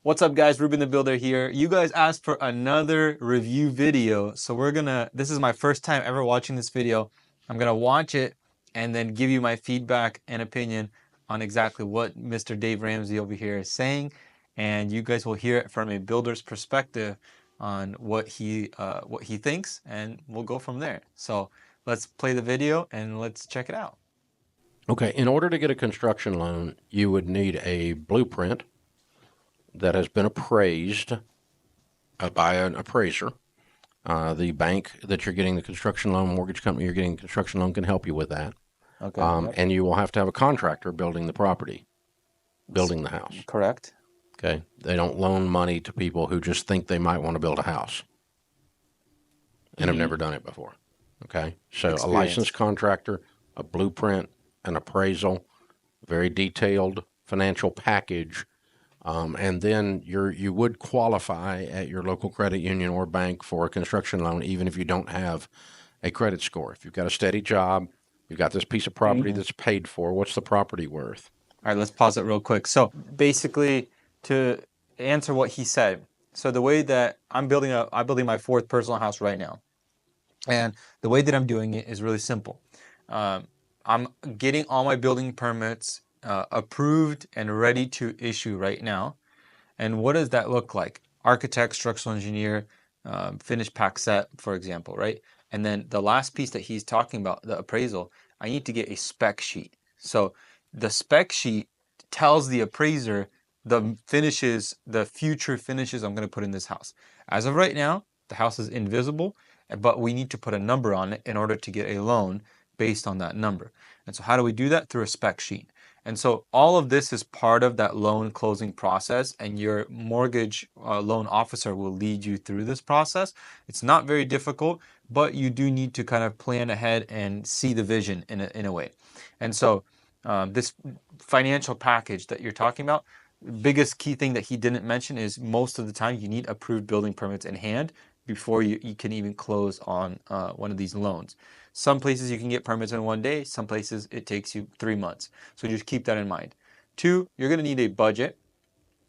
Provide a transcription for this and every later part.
What's up, guys? Ruben the Builder here. You guys asked for another review video, so this is my first time ever watching this video. I'm gonna watch it and then give you my feedback and opinion on exactly what Mr. Dave Ramsey over here is saying, and you guys will hear it from a builder's perspective on what he thinks, and we'll go from there. So let's play the video and let's check it out. Okay, in order to get a construction loan, you would need a blueprint that has been appraised by an appraiser. The bank that you're getting the construction loan, mortgage company you're getting the construction loan can help you with that. Okay. Yep. And you will have to have a contractor building the property, building the house. Correct. Okay, they don't loan money to people who just think they might want to build a house and have never done it before. Okay, so a licensed contractor, a blueprint, an appraisal, very detailed financial package, and then you would qualify at your local credit union or bank for a construction loan, even if you don't have a credit score. If you've got a steady job, you've got this piece of property that's paid for. What's the property worth? All right, let's pause it real quick. So basically, to answer what he said, so the way that I'm building my fourth personal house right now, and the way that I'm doing it is really simple. I'm getting all my building permits approved and ready to issue right now. And what does that look like? Architect, structural engineer, finished pack set, for example, right? And then the last piece that he's talking about, the appraisal, I need to get a spec sheet. So the spec sheet tells the appraiser the finishes, the future finishes I'm going to put in this house. As of right now, the house is invisible, but we need to put a number on it in order to get a loan based on that number. And so how do we do that? Through a spec sheet. And so all of this is part of that loan closing process, and your mortgage loan officer will lead you through this process. It's not very difficult, but you do need to kind of plan ahead and see the vision in a way. And so this financial package that you're talking about, biggest key thing that he didn't mention is most of the time you need approved building permits in hand before you can even close on one of these loans. Some places you can get permits in one day, some places it takes you 3 months. So just keep that in mind. 2, you're going to need a budget.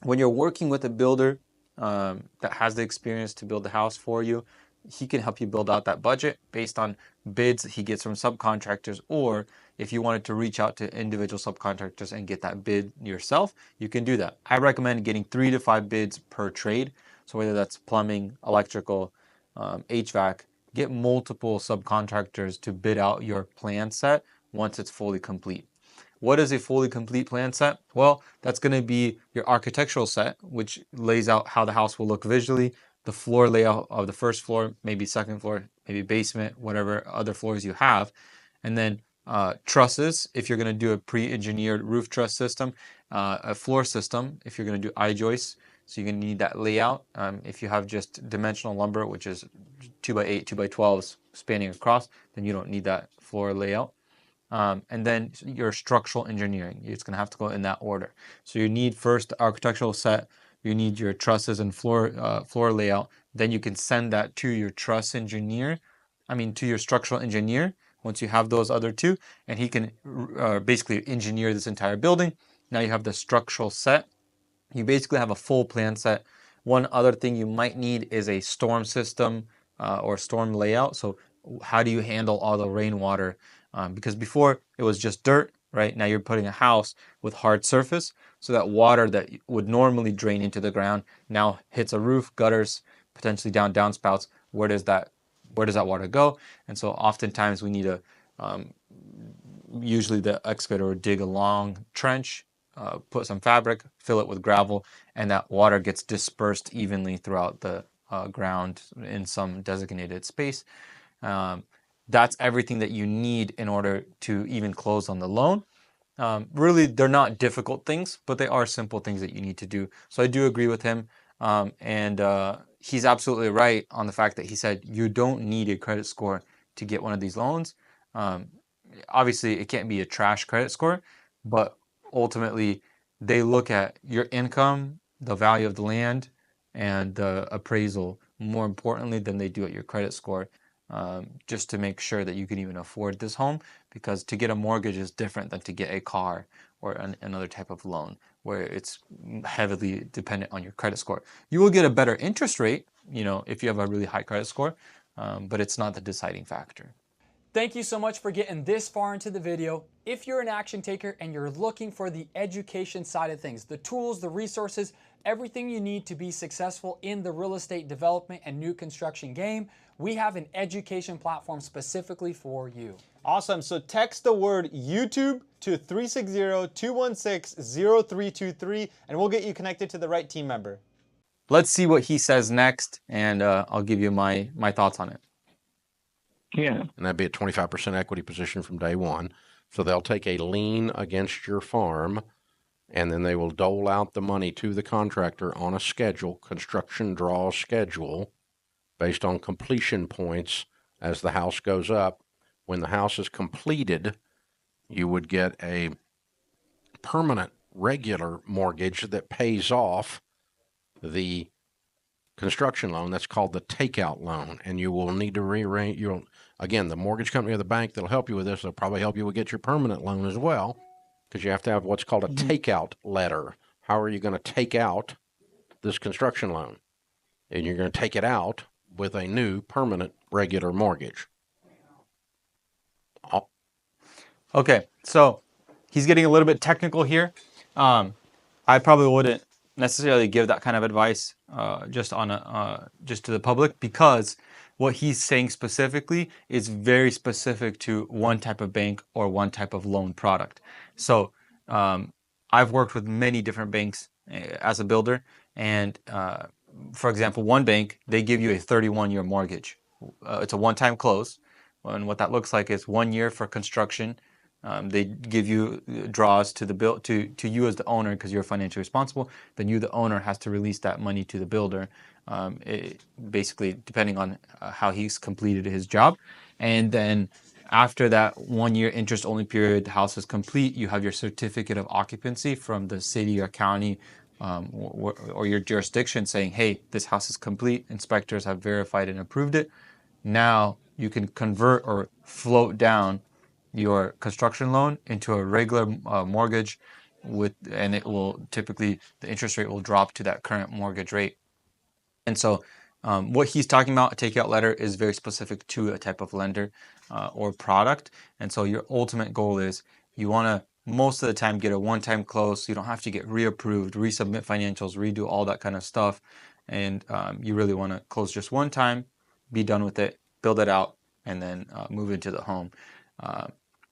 When you're working with a builder that has the experience to build the house for you, he can help you build out that budget based on bids that he gets from subcontractors, or if you wanted to reach out to individual subcontractors and get that bid yourself, you can do that. I recommend getting 3 to 5 bids per trade. So whether that's plumbing, electrical, HVAC, get multiple subcontractors to bid out your plan set once it's fully complete. What is a fully complete plan set? Well, that's going to be your architectural set, which lays out how the house will look visually, the floor layout of the first floor, maybe second floor, maybe basement, whatever other floors you have. And then trusses, if you're going to do a pre-engineered roof truss system, a floor system, if you're going to do I-joists. So you're going to need that layout. If you have just dimensional lumber, which is 2x8, 2x12s spanning across, then you don't need that floor layout. And then your structural engineering, it's going to have to go in that order. So you need first the architectural set, you need your trusses and floor layout. Then you can send that to your to your structural engineer once you have those other two, and he can basically engineer this entire building. Now you have the structural set. You basically have a full plan set. One other thing you might need is a storm system or storm layout. So how do you handle all the rainwater? Because before it was just dirt, right? Now you're putting a house with hard surface, so that water that would normally drain into the ground now hits a roof, gutters, potentially downspouts. Where does that water go? And so oftentimes we need to usually the excavator would dig a long trench, put some fabric, fill it with gravel, and that water gets dispersed evenly throughout the ground in some designated space. That's everything that you need in order to even close on the loan. Really, they're not difficult things, but they are simple things that you need to do. So I do agree with him. And he's absolutely right on the fact that he said you don't need a credit score to get one of these loans. Obviously, it can't be a trash credit score, but ultimately, they look at your income, the value of the land, and the appraisal more importantly than they do at your credit score, just to make sure that you can even afford this home. Because to get a mortgage is different than to get a car or another type of loan where it's heavily dependent on your credit score. You will get a better interest rate, if you have a really high credit score, but it's not the deciding factor. Thank you so much for getting this far into the video. If you're an action taker and you're looking for the education side of things, the tools, the resources, everything you need to be successful in the real estate development and new construction game, we have an education platform specifically for you. Awesome. So text the word YouTube to 360-216-0323 and we'll get you connected to the right team member. Let's see what he says next, and I'll give you my thoughts on it. Yeah. And that'd be a 25% equity position from day one. So they'll take a lien against your farm, and then they will dole out the money to the contractor on a schedule, construction draw schedule, based on completion points as the house goes up. When the house is completed, you would get a permanent regular mortgage that pays off the construction loan. That's called the takeout loan, and you will need to rearrange. Again, the mortgage company or the bank that'll help you with this, they'll probably help you with get your permanent loan as well, because you have to have what's called a takeout letter. How are you going to take out this construction loan? And you're going to take it out with a new permanent regular mortgage. Okay, so he's getting a little bit technical here. I probably wouldn't necessarily give that kind of advice just to the public, because what he's saying specifically is very specific to one type of bank or one type of loan product. So I've worked with many different banks as a builder, and for example, one bank, they give you a 31-year mortgage. It's a one-time close, and what that looks like is 1 year for construction. They give you draws to the bill to you as the owner, because you're financially responsible. Then you, the owner, has to release that money to the builder, basically depending on how he's completed his job. And then after that 1 year interest only period, the house is complete. You have your certificate of occupancy from the city or county or your jurisdiction saying, hey, this house is complete. Inspectors have verified and approved it. Now you can convert or float down your construction loan into a regular mortgage and it will typically, the interest rate will drop to that current mortgage rate. And so what he's talking about, a takeout letter, is very specific to a type of lender or product. And so your ultimate goal is you want to most of the time get a one-time close. So you don't have to get reapproved, resubmit financials, redo all that kind of stuff. And you really want to close just one time, be done with it, build it out, and then move into the home.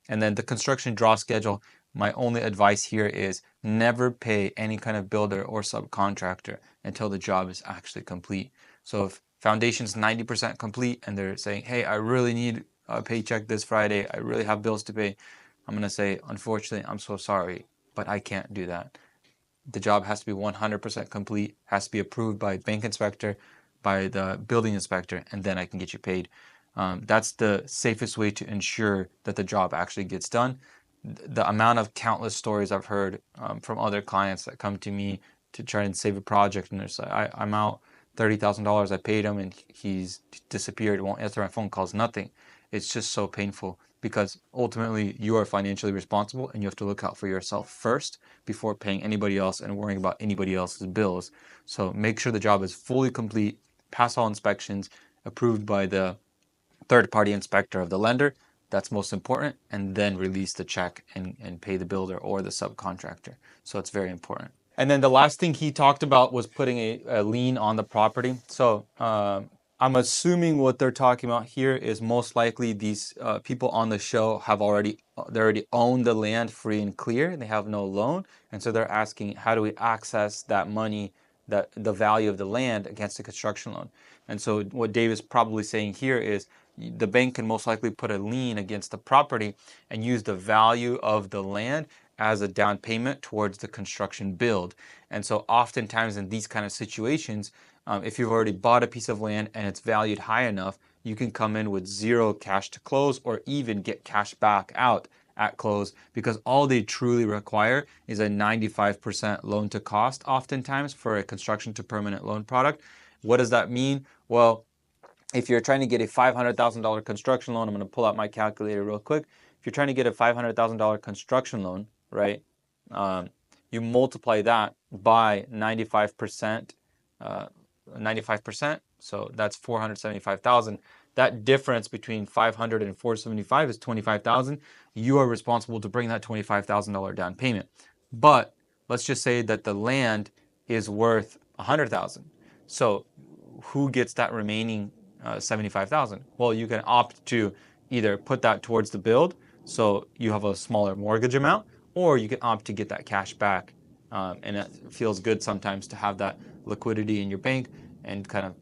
And then the construction draw schedule, my only advice here is never pay any kind of builder or subcontractor until the job is actually complete. So if foundation's 90% complete and they're saying, hey, I really need a paycheck this Friday, I really have bills to pay, I'm going to say, unfortunately, I'm so sorry, but I can't do that. The job has to be 100% complete, has to be approved by bank inspector, by the building inspector, and then I can get you paid. That's the safest way to ensure that the job actually gets done. The amount of countless stories I've heard from other clients that come to me to try and save a project, and they're like, I'm out $30,000, I paid him and he's disappeared, won't answer my phone calls, nothing. It's just so painful, because ultimately you are financially responsible and you have to look out for yourself first before paying anybody else and worrying about anybody else's bills. So make sure the job is fully complete, pass all inspections, approved by the third-party inspector of the lender. That's most important, and then release the check and pay the builder or the subcontractor. So it's very important. And then the last thing he talked about was putting a lien on the property. So I'm assuming what they're talking about here is most likely these people on the show they already own the land free and clear. They have no loan, and so they're asking, how do we access that money, the value of the land, against a construction loan? And so what Dave is probably saying here is the bank can most likely put a lien against the property and use the value of the land as a down payment towards the construction build. And so oftentimes in these kind of situations, if you've already bought a piece of land and it's valued high enough, you can come in with zero cash to close, or even get cash back out at close, because all they truly require is a 95% loan to cost oftentimes for a construction to permanent loan product. What does that mean? Well, if you're trying to get a $500,000 construction loan, I'm going to pull out my calculator real quick. If you're trying to get a $500,000 construction loan, right, you multiply that by 95%, 95%. So that's 475,000. That difference between 500 and 475 is 25,000. You are responsible to bring that $25,000 down payment. But let's just say that the land is worth 100,000. So who gets that remaining 75,000? Well, you can opt to either put that towards the build, so you have a smaller mortgage amount, or you can opt to get that cash back. And it feels good sometimes to have that liquidity in your bank and kind of,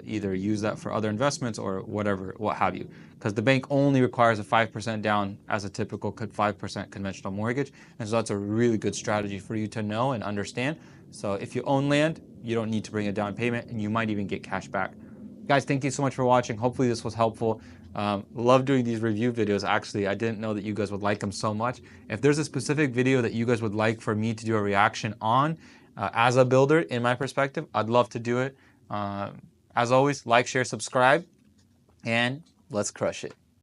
either use that for other investments or whatever, what have you. Because the bank only requires a 5% down as a typical 5% conventional mortgage. And so that's a really good strategy for you to know and understand. So if you own land, you don't need to bring a down payment, and you might even get cash back. Guys, thank you so much for watching. Hopefully this was helpful. Love doing these review videos. Actually, I didn't know that you guys would like them so much. If there's a specific video that you guys would like for me to do a reaction on as a builder, in my perspective, I'd love to do it. As always, like, share, subscribe, and let's crush it.